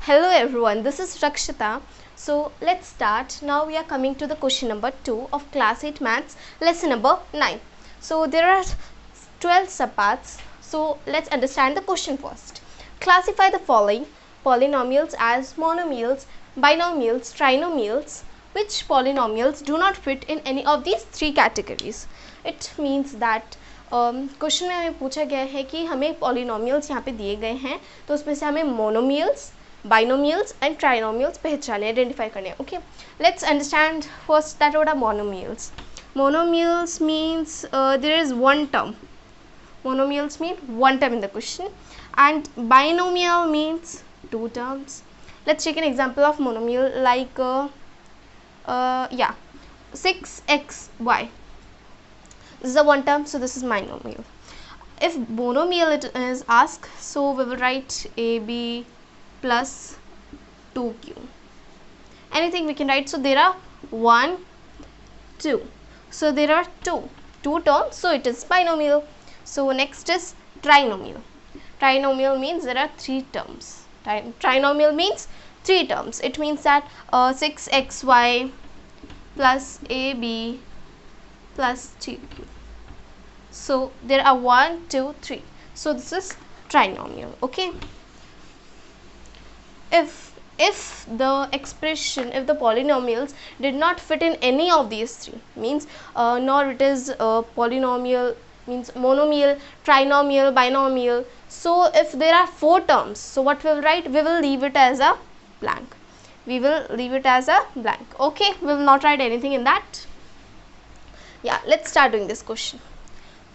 Hello everyone, this is Rakshita. So let's start. Now we are coming to the question number 2 of class 8 maths, lesson number 9. So there are 12 subparts. So let's understand the question first. Classify the following polynomials as monomials, binomials, trinomials. Which polynomials do not fit in any of these three categories? It means that question में हमें पूछा गया है कि हमें polynomials यहाँ पे दिए गए हैं, तो उसमें से हमें मोनोमियल्स, binomials and trinomials पहचाने, आइडेंटिफाई करने. Okay, let's understand first that what are monomials. Monomials means there is one term. Monomials mean one term in the question, and binomial means two terms. Let's take an example of monomial like 6xy. This is a one term, so this is binomial. If monomial it is asked, so we will write AB plus 2q. Anything we can write. So there are 1, 2. So there are two terms, so it is binomial. So next is trinomial. Trinomial means there are three terms. Trinomial means three terms. It means that 6xy plus AB plus 2q. So there are 1, 2, 3. So this is trinomial. Okay. If the expression, if the polynomials did not fit in any of these three, means nor it is polynomial, means monomial, trinomial, binomial. So if there are four terms, so what we will write? We will leave it as a blank. We will leave it as a blank. Okay, we will not write anything in that. Yeah, let's start doing this question.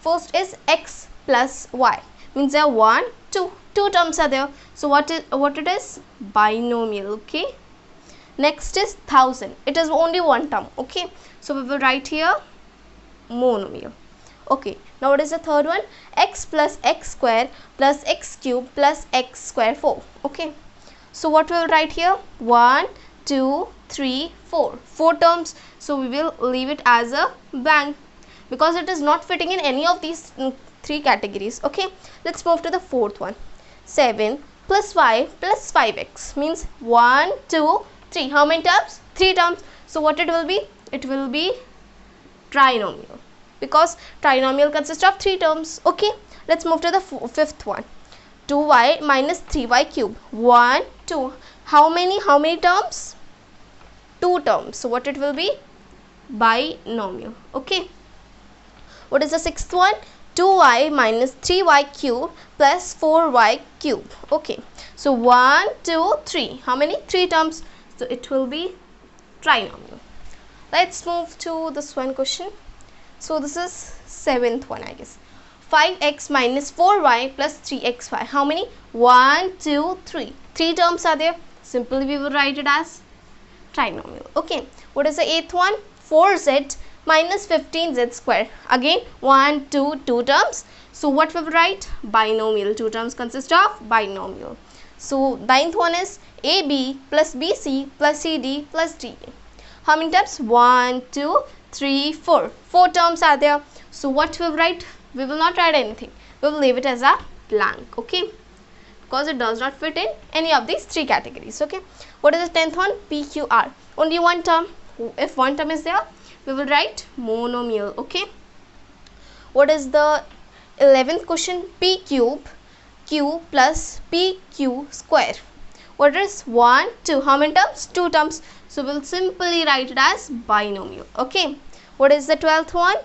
First is x plus y, means there are 1, 2 terms are there. So what it is? Binomial. Okay. Next is 1000. It is only one term. Okay. So we will write here monomial. Okay. Now what is the third one? X plus x square plus x cube plus x square 4. Okay. So what we will write here? 1, 2, 3, 4. 4 terms. So we will leave it as a blank because it is not fitting in any of these three categories. Okay. Let's move to the fourth one. 7 plus y plus 5x means 1, 2, 3. How many terms? 3 terms. So what it will be? It will be trinomial because trinomial consists of 3 terms. Okay. Let's move to the fifth one. 2y minus 3y cube. 1, 2. How many terms? 2 terms. So what it will be? Binomial. Okay. What is the sixth one? 2y minus 3y cube plus 4y cube. Okay. So 1, 2, 3. How many? 3 terms. So it will be trinomial. Let's move to this one question. So this is seventh one, I guess. 5x minus 4y plus 3xy. How many? 1, 2, 3. 3 terms are there. Simply we will write it as trinomial. Okay. What is the eighth one? 4z minus 15z square. Again 1, 2 terms. So what we will write? Binomial. 2 terms consist of binomial. So ninth one is AB plus BC plus CD plus DA. How many terms? 1, 2, 3, 4. 4 terms are there. So what we will write? We will not write anything. We will leave it as a blank. Okay. Because it does not fit in any of these three categories. Okay. What is the 10th one? PQR. Only one term. If one term is there, we will write monomial. Okay. What is the 11th question? P cube q plus pq square. What is 1, 2? How many terms? 2 terms. So we will simply write it as binomial. Okay. What is the 12th one?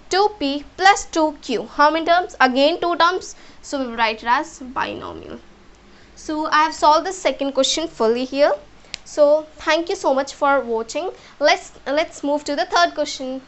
2p plus 2q. How many terms? Again 2 terms. So we will write it as binomial. So I have solved the second question fully here. So thank you so much for watching. Let's move to the third question.